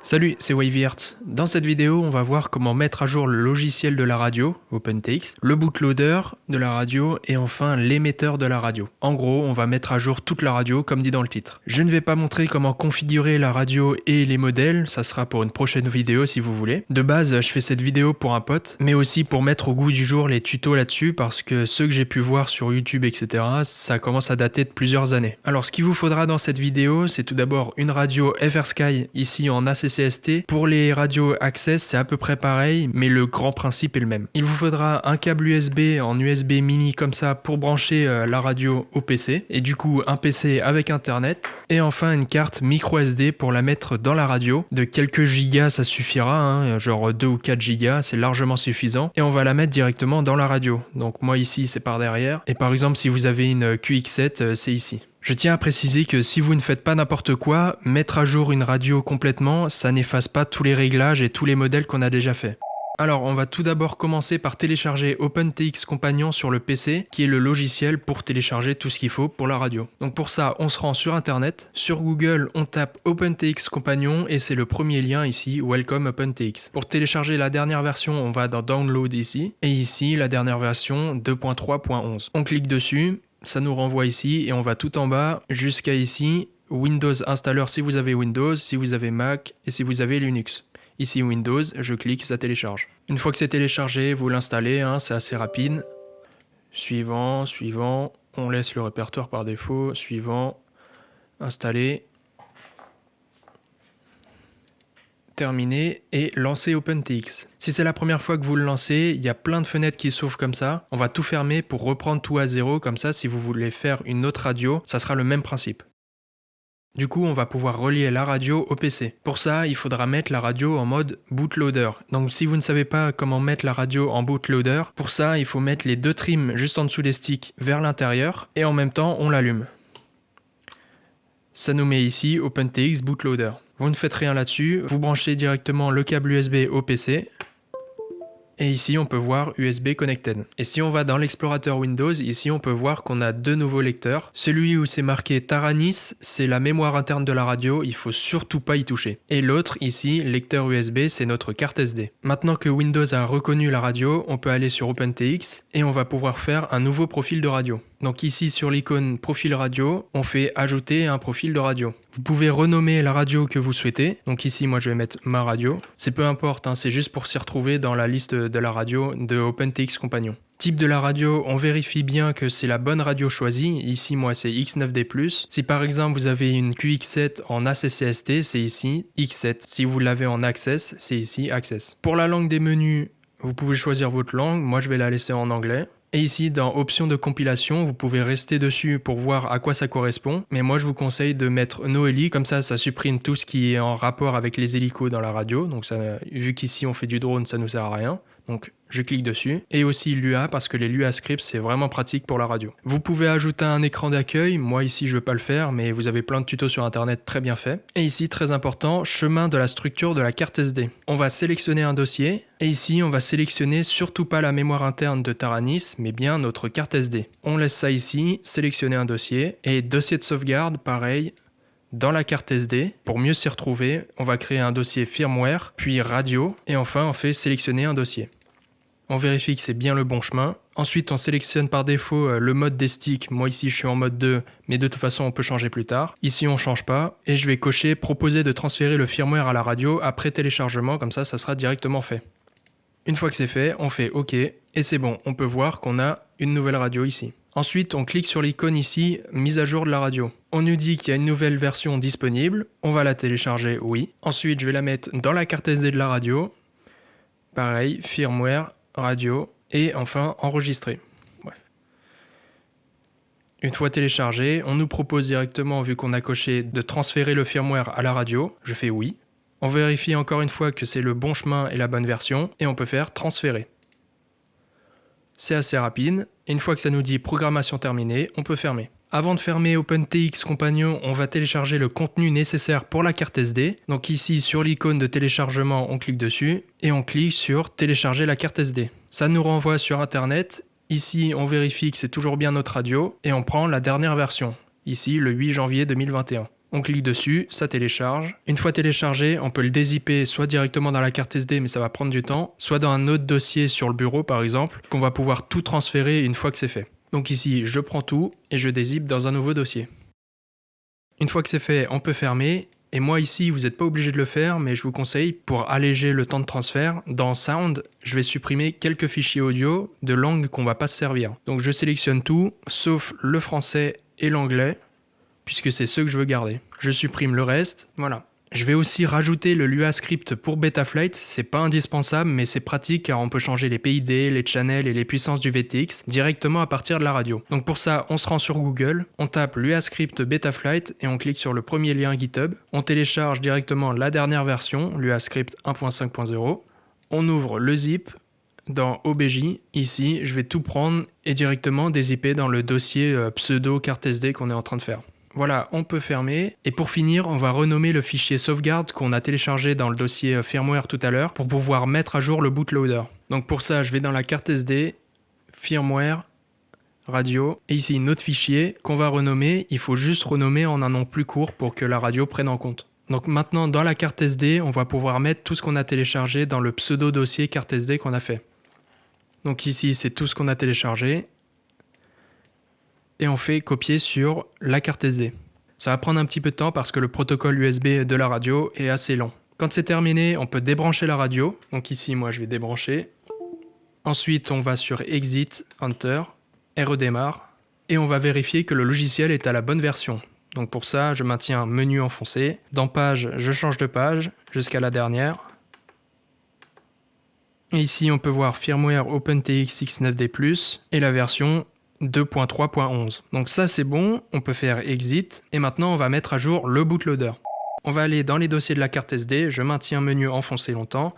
Salut, c'est WavyHertz. Dans cette vidéo, on va voir comment mettre à jour le logiciel de la radio, OpenTX, le bootloader de la radio et enfin l'émetteur de la radio. En gros, on va mettre à jour toute la radio comme dit dans le titre. Je ne vais pas montrer comment configurer la radio et les modèles, ça sera pour une prochaine vidéo si vous voulez. De base, je fais cette vidéo pour un pote, mais aussi pour mettre au goût du jour les tutos là-dessus parce que ceux que j'ai pu voir sur YouTube, etc., ça commence à dater de plusieurs années. Alors ce qu'il vous faudra dans cette vidéo, c'est tout d'abord une radio FrSky ici en ACCST. Pour les radios Access, c'est à peu près pareil, mais le grand principe est le même. Il vous faudra un câble USB en USB mini comme ça pour brancher la radio au PC, et du coup un PC avec internet, et enfin une carte micro SD pour la mettre dans la radio. De quelques gigas ça suffira, hein, genre 2 ou 4 gigas, c'est largement suffisant, et on va la mettre directement dans la radio. Donc moi ici c'est par derrière, et par exemple si vous avez une QX7, c'est ici. Je tiens à préciser que si vous ne faites pas n'importe quoi, mettre à jour une radio complètement, ça n'efface pas tous les réglages et tous les modèles qu'on a déjà fait. Alors on va tout d'abord commencer par télécharger OpenTX Companion sur le PC, qui est le logiciel pour télécharger tout ce qu'il faut pour la radio. Donc pour ça, on se rend sur internet, sur Google on tape OpenTX Companion et c'est le premier lien ici, Welcome OpenTX. Pour télécharger la dernière version, on va dans Download ici, et ici la dernière version 2.3.11. On clique dessus. Ça nous renvoie ici et on va tout en bas jusqu'à ici, Windows Installer si vous avez Windows, si vous avez Mac et si vous avez Linux. Ici Windows, je clique, ça télécharge. Une fois que c'est téléchargé, vous l'installez, hein, c'est assez rapide. Suivant, on laisse le répertoire par défaut, suivant, installer. Terminé et lancer OpenTX. Si c'est la première fois que vous le lancez, il y a plein de fenêtres qui s'ouvrent comme ça. On va tout fermer pour reprendre tout à zéro, comme ça si vous voulez faire une autre radio, ça sera le même principe. Du coup, on va pouvoir relier la radio au PC. Pour ça, il faudra mettre la radio en mode bootloader. Donc si vous ne savez pas comment mettre la radio en bootloader, pour ça, il faut mettre les deux trims juste en dessous des sticks vers l'intérieur et en même temps, on l'allume. Ça nous met ici OpenTX bootloader. Vous ne faites rien là-dessus, vous branchez directement le câble USB au PC. Et ici, on peut voir USB Connected. Et si on va dans l'explorateur Windows, ici, on peut voir qu'on a deux nouveaux lecteurs. Celui où c'est marqué Taranis, c'est la mémoire interne de la radio, il faut surtout pas y toucher. Et l'autre, ici, lecteur USB, c'est notre carte SD. Maintenant que Windows a reconnu la radio, on peut aller sur OpenTX et on va pouvoir faire un nouveau profil de radio. Donc ici, sur l'icône profil radio, on fait ajouter un profil de radio. Vous pouvez renommer la radio que vous souhaitez. Donc ici, moi, je vais mettre ma radio. C'est peu importe, hein, c'est juste pour s'y retrouver dans la liste de la radio de OpenTX Companion. Type de la radio, on vérifie bien que c'est la bonne radio choisie. Ici, moi, c'est X9D+. Si par exemple, vous avez une QX7 en ACCST, c'est ici X7. Si vous l'avez en Access, c'est ici Access. Pour la langue des menus, vous pouvez choisir votre langue. Moi, je vais la laisser en anglais. Et ici, dans options de compilation, vous pouvez rester dessus pour voir à quoi ça correspond. Mais moi, je vous conseille de mettre No Heli, comme ça supprime tout ce qui est en rapport avec les hélicos dans la radio. Donc ça, vu qu'ici on fait du drone, ça nous sert à rien. Donc je clique dessus. Et aussi Lua, parce que les Lua scripts, c'est vraiment pratique pour la radio. Vous pouvez ajouter un écran d'accueil. Moi ici, je ne vais pas le faire, mais vous avez plein de tutos sur internet très bien faits. Et ici, très important, chemin de la structure de la carte SD. On va sélectionner un dossier. Et ici, on va sélectionner surtout pas la mémoire interne de Taranis, mais bien notre carte SD. On laisse ça ici, sélectionner un dossier. Et dossier de sauvegarde, pareil. Dans la carte SD, pour mieux s'y retrouver, on va créer un dossier firmware, puis radio. Et enfin, on fait sélectionner un dossier. On vérifie que c'est bien le bon chemin. Ensuite, on sélectionne par défaut le mode des sticks. Moi ici, je suis en mode 2, mais de toute façon, on peut changer plus tard. Ici, on change pas. Et je vais cocher « Proposer de transférer le firmware à la radio après téléchargement », comme ça sera directement fait. Une fois que c'est fait, on fait OK. Et c'est bon, on peut voir qu'on a une nouvelle radio ici. Ensuite, on clique sur l'icône ici « Mise à jour de la radio ». On nous dit qu'il y a une nouvelle version disponible. On va la télécharger, oui. Ensuite, je vais la mettre dans la carte SD de la radio. Pareil, firmware, radio, et enfin enregistrer. Bref. Une fois téléchargé, on nous propose directement, vu qu'on a coché, de transférer le firmware à la radio. Je fais oui. On vérifie encore une fois que c'est le bon chemin et la bonne version, et on peut faire transférer. C'est assez rapide, et une fois que ça nous dit programmation terminée, on peut fermer. Avant de fermer OpenTX Companion, on va télécharger le contenu nécessaire pour la carte SD. Donc ici, sur l'icône de téléchargement, on clique dessus et on clique sur télécharger la carte SD. Ça nous renvoie sur internet. Ici, on vérifie que c'est toujours bien notre radio et on prend la dernière version. Ici, le 8 janvier 2021. On clique dessus, ça télécharge. Une fois téléchargé, on peut le dézipper soit directement dans la carte SD, mais ça va prendre du temps, soit dans un autre dossier sur le bureau par exemple, qu'on va pouvoir tout transférer une fois que c'est fait. Donc ici, je prends tout et je dézippe dans un nouveau dossier. Une fois que c'est fait, on peut fermer. Et moi ici, vous n'êtes pas obligé de le faire, mais je vous conseille, pour alléger le temps de transfert, dans Sound, je vais supprimer quelques fichiers audio de langue qu'on va pas se servir. Donc je sélectionne tout, sauf le français et l'anglais, puisque c'est ceux que je veux garder. Je supprime le reste, voilà. Je vais aussi rajouter le Lua script pour Betaflight, c'est pas indispensable mais c'est pratique car on peut changer les PID, les channels et les puissances du VTX directement à partir de la radio. Donc pour ça, on se rend sur Google, on tape Lua script Betaflight et on clique sur le premier lien GitHub. On télécharge directement la dernière version, Lua script 1.5.0. On ouvre le zip. Dans OBJ, ici, je vais tout prendre et directement dézipper dans le dossier pseudo carte SD qu'on est en train de faire. Voilà, on peut fermer. Et pour finir, on va renommer le fichier sauvegarde qu'on a téléchargé dans le dossier firmware tout à l'heure pour pouvoir mettre à jour le bootloader. Donc pour ça, je vais dans la carte SD, firmware, radio, et ici un autre fichier qu'on va renommer. Il faut juste renommer en un nom plus court pour que la radio prenne en compte. Donc maintenant, dans la carte SD, on va pouvoir mettre tout ce qu'on a téléchargé dans le pseudo dossier carte SD qu'on a fait. Donc ici, c'est tout ce qu'on a téléchargé. Et on fait copier sur la carte SD. Ça va prendre un petit peu de temps parce que le protocole USB de la radio est assez long. Quand c'est terminé, on peut débrancher la radio. Donc ici, moi, je vais débrancher. Ensuite, on va sur Exit, Enter, et redémarre. Et on va vérifier que le logiciel est à la bonne version. Donc pour ça, je maintiens menu enfoncé. Dans Page, je change de page jusqu'à la dernière. Et ici, on peut voir Firmware OpenTX X9D+, et la version 2.3.11. Donc ça c'est bon, on peut faire Exit, et maintenant on va mettre à jour le bootloader. On va aller dans les dossiers de la carte SD, je maintiens menu enfoncé longtemps,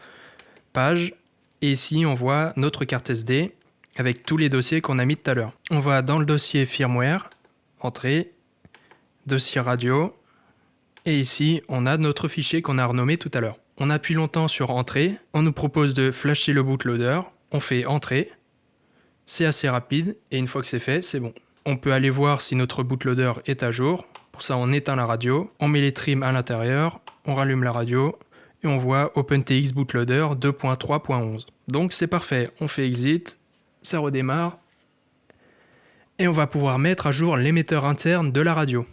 page, et ici on voit notre carte SD avec tous les dossiers qu'on a mis tout à l'heure. On va dans le dossier firmware, entrée, dossier radio, et ici on a notre fichier qu'on a renommé tout à l'heure. On appuie longtemps sur entrée, on nous propose de flasher le bootloader, on fait entrée. C'est assez rapide et une fois que c'est fait, c'est bon. On peut aller voir si notre bootloader est à jour. Pour ça, on éteint la radio, on met les trims à l'intérieur, on rallume la radio et on voit OpenTX Bootloader 2.3.11. Donc c'est parfait, on fait Exit, ça redémarre et on va pouvoir mettre à jour l'émetteur interne de la radio.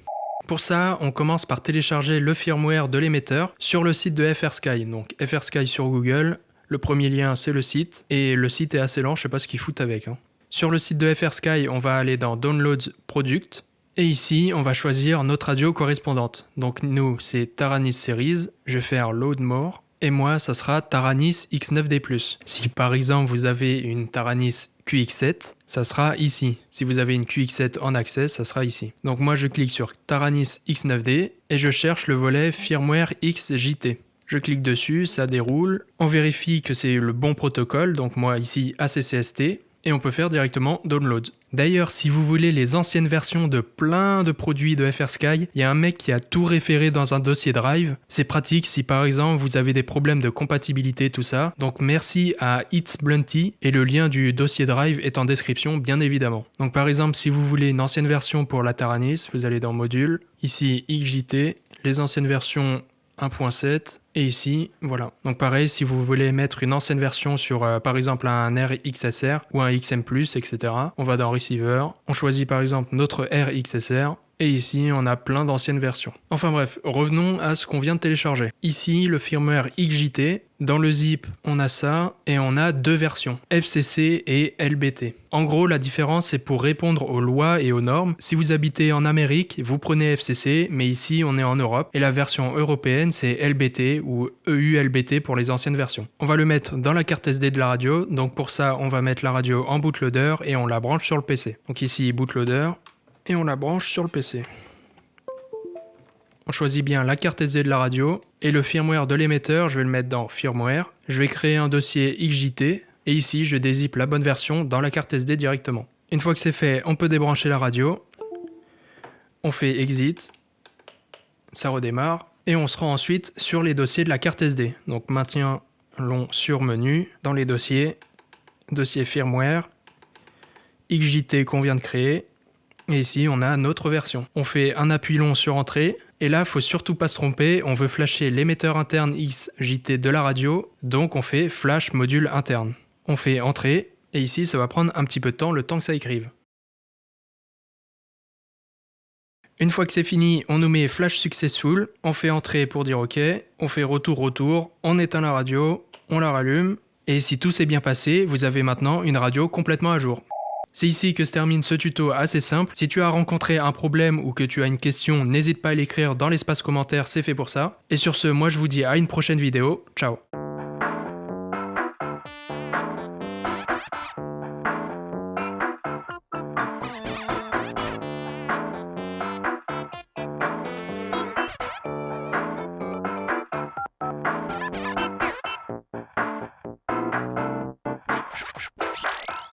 Pour ça, on commence par télécharger le firmware de l'émetteur sur le site de FrSky. Donc FrSky sur Google. Le premier lien, c'est le site, et le site est assez lent, je sais pas ce qu'ils foutent avec. Sur le site de FrSky, on va aller dans Downloads Product, et ici, on va choisir notre radio correspondante. Donc nous, c'est Taranis Series, je vais faire Load More, et moi, ça sera Taranis X9D+. Si par exemple, vous avez une Taranis QX7, ça sera ici. Si vous avez une QX7 en access, ça sera ici. Donc moi, je clique sur Taranis X9D, et je cherche le volet Firmware XJT. Je clique dessus, ça déroule, on vérifie que c'est le bon protocole, donc moi ici ACCST, et on peut faire directement Download. D'ailleurs, si vous voulez les anciennes versions de plein de produits de FrSky, il y a un mec qui a tout référé dans un dossier Drive. C'est pratique si par exemple vous avez des problèmes de compatibilité, tout ça. Donc merci à It's Blunty, et le lien du dossier Drive est en description bien évidemment. Donc par exemple, si vous voulez une ancienne version pour la Taranis, vous allez dans Module, ici XJT, les anciennes versions 1.7 et ici, voilà. Donc pareil, si vous voulez mettre une ancienne version sur par exemple un RXSR ou un XM+, etc. On va dans Receiver, on choisit par exemple notre RXSR et ici on a plein d'anciennes versions. Enfin bref, revenons à ce qu'on vient de télécharger. Ici, le firmware XJT, dans le zip, on a ça et on a deux versions, FCC et LBT. En gros, la différence c'est pour répondre aux lois et aux normes. Si vous habitez en Amérique, vous prenez FCC, mais ici on est en Europe et la version européenne c'est LBT ou EULBT pour les anciennes versions. On va le mettre dans la carte SD de la radio, donc pour ça on va mettre la radio en bootloader et on la branche sur le PC. Donc ici bootloader et on la branche sur le PC. On choisit bien la carte SD de la radio et le firmware de l'émetteur, je vais le mettre dans firmware. Je vais créer un dossier XJT et ici je dézippe la bonne version dans la carte SD directement. Une fois que c'est fait, on peut débrancher la radio. On fait Exit, ça redémarre et on se rend ensuite sur les dossiers de la carte SD. Donc maintien long sur menu, dans les dossiers, dossier firmware, XJT qu'on vient de créer. Et ici, on a notre version. On fait un appui long sur entrée. Et là, faut surtout pas se tromper, on veut flasher l'émetteur interne XJT de la radio, donc on fait flash module interne. On fait entrée, et ici, ça va prendre un petit peu de temps, le temps que ça écrive. Une fois que c'est fini, on nous met flash successful, on fait entrée pour dire OK, on fait retour, on éteint la radio, on la rallume, et si tout s'est bien passé, vous avez maintenant une radio complètement à jour. C'est ici que se termine ce tuto assez simple. Si tu as rencontré un problème ou que tu as une question, n'hésite pas à l'écrire dans l'espace commentaire, c'est fait pour ça. Et sur ce, moi je vous dis à une prochaine vidéo, ciao.